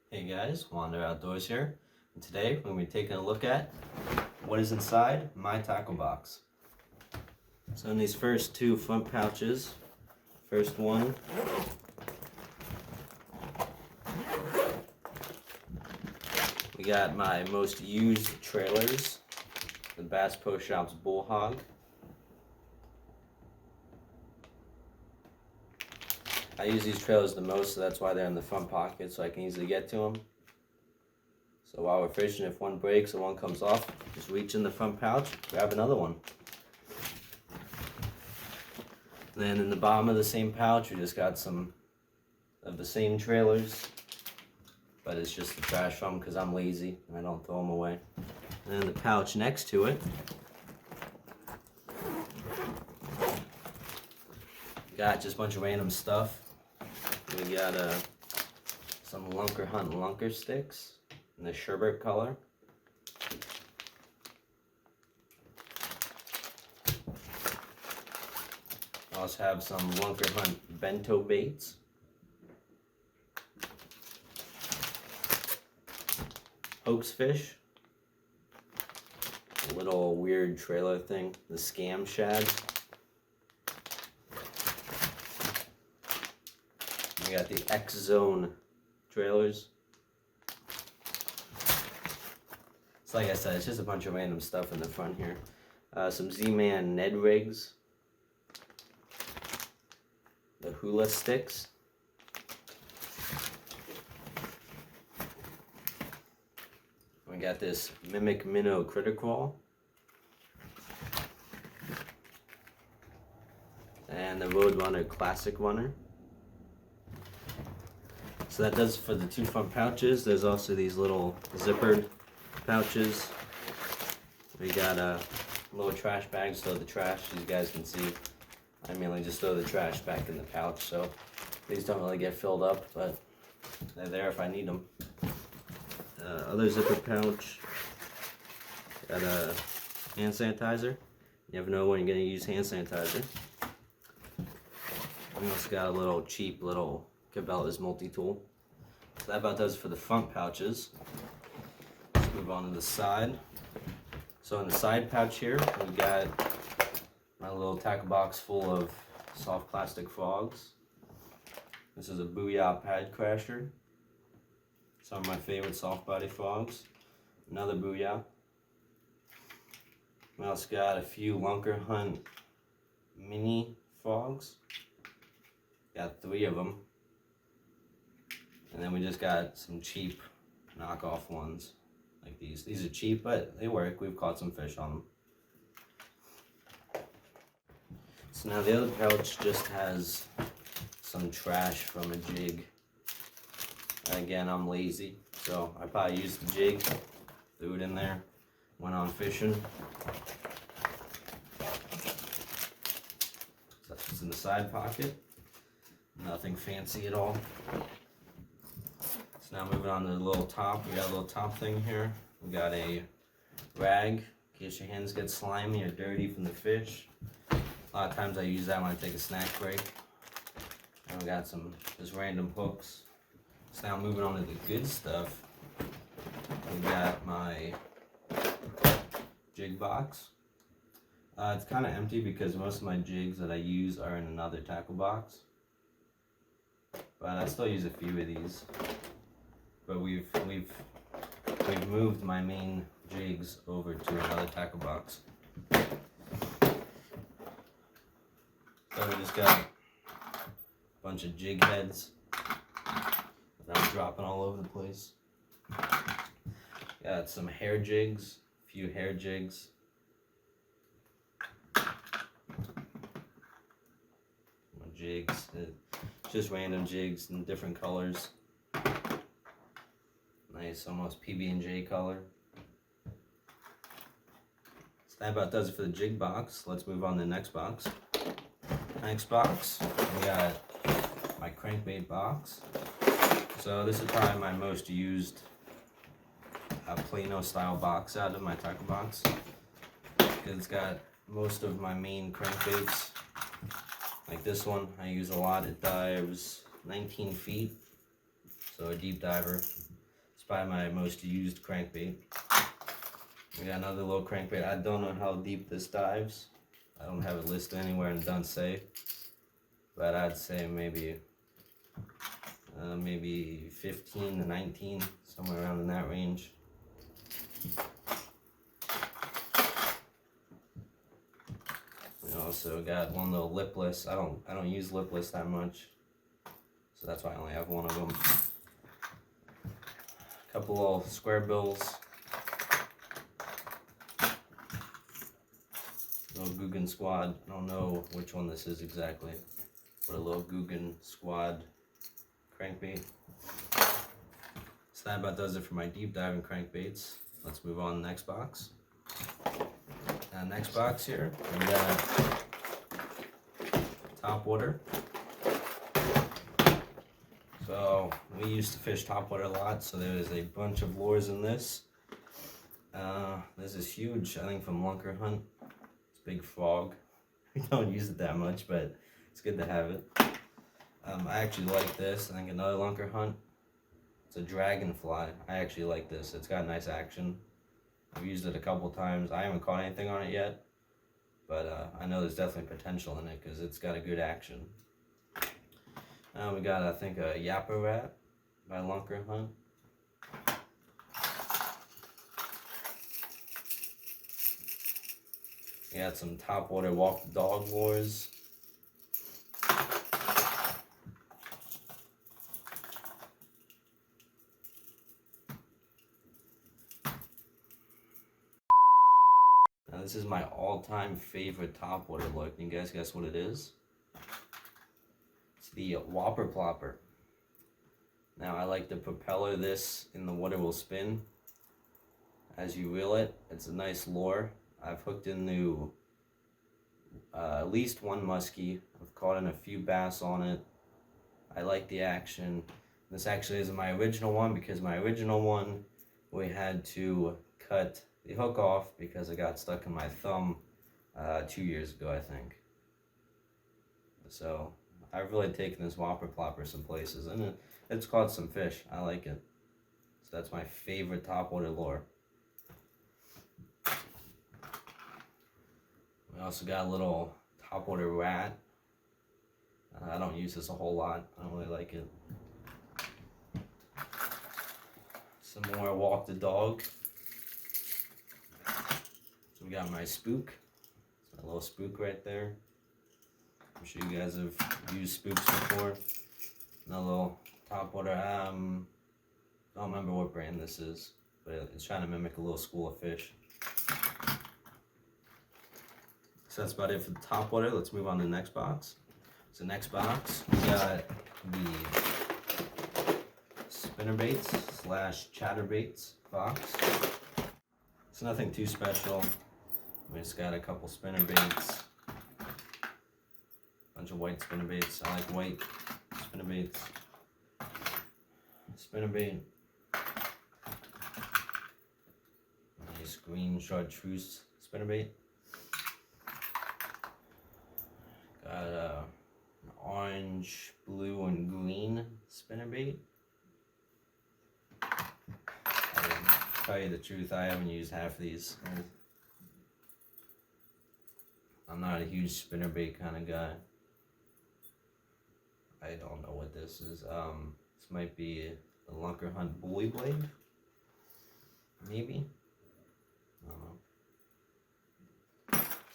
Hey guys, Wander Outdoors here, and today we're going to be taking a look at what is inside my tackle box. So in these first two front pouches, first one, we got my most used trailers, the Bass Pro Shops Bull Hog. I use these trailers the most, so that's why they're in the front pocket, so I can easily get to them. So while we're fishing, if one breaks or one comes off, just reach in the front pouch, grab another one. Then in the bottom of the same pouch, we just got some of the same trailers, but it's just the trash from them because I'm lazy and I don't throw them away. And then the pouch next to it, got just a bunch of random stuff. We got some Lunker Hunt Lunker sticks in the sherbet color. I also have some Lunker Hunt bento baits. Hoax fish. A little weird trailer thing. The scam shad. We got the X Zone trailers. So like I said, it's just a bunch of random stuff in the front here. Some Z-Man Ned rigs. The hula sticks. We got this Mimic Minnow Critter Crawl. And the Roadrunner Classic Runner. So that does for the two front pouches. There's also these little zippered pouches. We got a little trash bag to throw the trash. As you guys can see, I mainly just throw the trash back in the pouch, so these don't really get filled up, but they're there if I need them. Other zippered pouch. Got a hand sanitizer. You never know when you're going to use hand sanitizer. We also got a little cheap little Cabela's multi-tool. So that about does for the front pouches. Let's move on to the side. So in the side pouch here, we got my little tackle box full of soft plastic frogs. This is a Booyah Pad Crasher. Some of my favorite soft body frogs. Another Booyah. We also got a few Lunker Hunt mini frogs. Got 3 of them. And then we just got some cheap knockoff ones like these. These are cheap, but they work. We've caught some fish on them. So now the other pouch just has some trash from a jig. Again, I'm lazy, so I probably used the jig, threw it in there, went on fishing. So that's what's in the side pocket. Nothing fancy at all. So now moving on to the little top, we got a little top thing here. We got a rag in case your hands get slimy or dirty from the fish. A lot of times I use that when I take a snack break. And we got some just random hooks. So now moving on to the good stuff, we got my jig box. It's kind of empty because most of my jigs that I use are in another tackle box. But I still use a few of these. But we've moved my main jigs over to another tackle box. So we just got a bunch of jig heads that I'm dropping all over the place. Got some hair jigs, a few hair jigs. Jigs, just random jigs in different colors. Nice, almost PB&J color. So that about does it for the jig box. Let's move on to the next box. Next box, we got my crankbait box. So this is probably my most used Plano style box out of my tackle box. Because it's got most of my main crankbaits. Like this one, I use a lot. It dives 19 feet, so a deep diver. probably my most used crankbait. We got another little crankbait. I don't know how deep this dives. I don't have it listed anywhere and it doesn't say. But I'd say maybe 15 to 19, somewhere around in that range. We also got one little lipless. I don't use lipless that much, so that's why I only have one of them. A couple little square bills. Little Guggen Squad. I don't know which one this is exactly, but a little Guggen Squad crankbait. So that about does it for my deep diving crankbaits. Let's move on to the next box. Next box here, we got topwater. So we used to fish topwater a lot, so there's a bunch of lures in this. This is huge, I think from Lunker Hunt. It's a big frog. We don't use it that much, but it's good to have it. I actually like this. I think another Lunker Hunt. It's a dragonfly. I actually like this. It's got nice action. I've used it a couple times. I haven't caught anything on it yet, but I know there's definitely potential in it because it's got a good action. We got, I think, a Yapper Rat by Lunker Hunt. We got some topwater walk the dog lures. Now this is my all-time favorite topwater lure. Can you guys guess what it is? It's the Whopper Plopper. Now I like the propeller this in the water will spin as you reel it. It's a nice lure. I've hooked into at least one muskie. I've caught in a few bass on it. I like the action. This actually isn't my original one because my original one we had to cut the hook off because it got stuck in my thumb 2 years ago, I think. So I've really taken this Whopper Plopper some places, and it's caught some fish. I like it. So that's my favorite topwater lure. We also got a little topwater rat. I don't use this a whole lot. I don't really like it. Some more walk the dog. So we got my spook. It's my little spook right there. I'm sure you guys have used spooks before. Another little topwater. I don't remember what brand this is, but it's trying to mimic a little school of fish. So that's about it for the topwater. Let's move on to the next box. So next box, we got the spinnerbaits / chatterbaits box. It's nothing too special. We just got a couple spinnerbaits. Bunch of white spinnerbaits. I like white spinnerbaits. Spinnerbait. Nice green chartreuse spinnerbait. Got an orange, blue, and green spinnerbait. To tell you the truth, I haven't used half of these. I'm not a huge spinnerbait kind of guy. I don't know what this is. This might be the Lunker Hunt Bully Blade. Maybe. I don't know.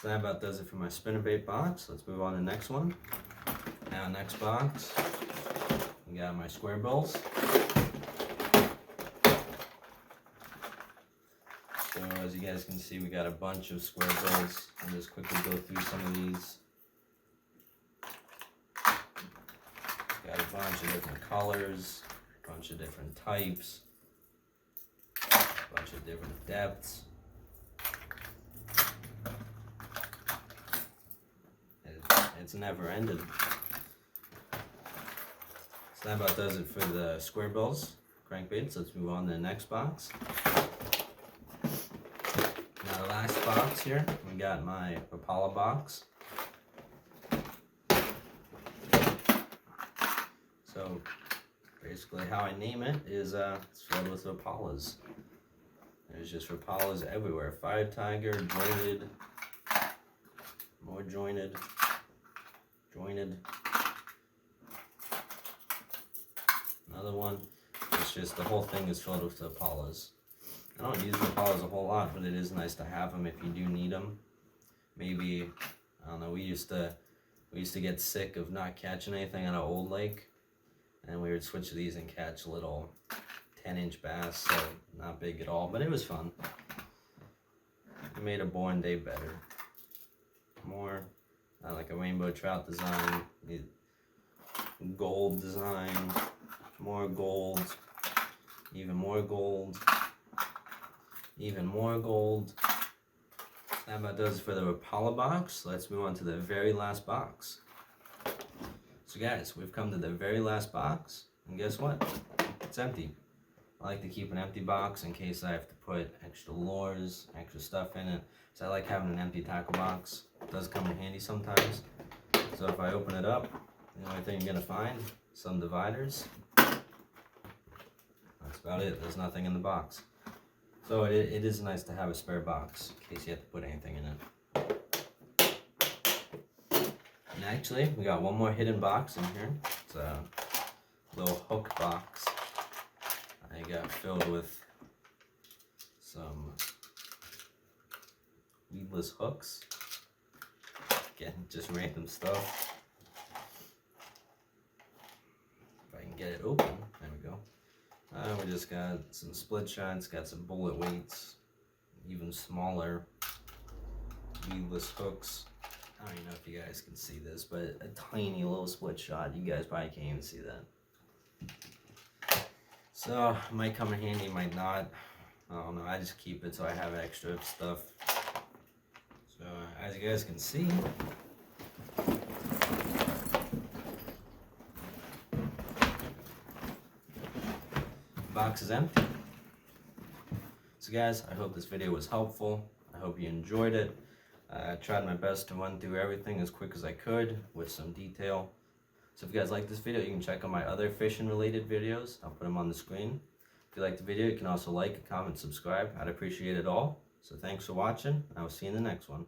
So that about does it for my spinnerbait box. Let's move on to the next one. Now, next box, we got my square bills. So as you guys can see, we got a bunch of square bills. I'll just quickly go through some of these. Got a bunch of different colors, a bunch of different types, a bunch of different depths. It's never ended. So that about does it for the square bills crankbaits. Let's move on to the next box. Now the last box here, we got my Rapala box. So basically how I name it is it's filled with Rapalas. There's just Rapalas everywhere. Fire tiger, jointed, more jointed, jointed. Another one. It's just the whole thing is filled with Rapalas. I don't use Rapalas a whole lot, but it is nice to have them if you do need them. Maybe, I don't know, we used to get sick of not catching anything on an old lake, and we would switch to these and catch little 10-inch bass, so not big at all, but it was fun. It made a born day better. More like a rainbow trout design, gold design, more gold, even more gold, even more gold. That about does it for the Rapala box. Let's move on to the very last box. So guys, we've come to the very last box, and guess what? It's empty. I like to keep an empty box in case I have to put extra lures, extra stuff in it. So I like having an empty tackle box. It does come in handy sometimes. So if I open it up, the only thing you're gonna find, some dividers. That's about it. There's nothing in the box. So it is nice to have a spare box in case you have to put anything in it. And actually, we got one more hidden box in here. It's a little hook box. I got filled with some weedless hooks. Again, just random stuff. If I can get it open, there we go. We just got some split shots, got some bullet weights, even smaller weedless hooks. I don't even know if you guys can see this, but a tiny little split shot. You guys probably can't even see that. So, might come in handy, might not. I don't know, I just keep it so I have extra stuff. So, as you guys can see, the box is empty. So guys, I hope this video was helpful. I hope you enjoyed it. I tried my best to run through everything as quick as I could with some detail. So if you guys like this video, you can check out my other fishing related videos. I'll put them on the screen. If you like the video, you can also like, comment, subscribe. I'd appreciate it all. So thanks for watching. I will see you in the next one.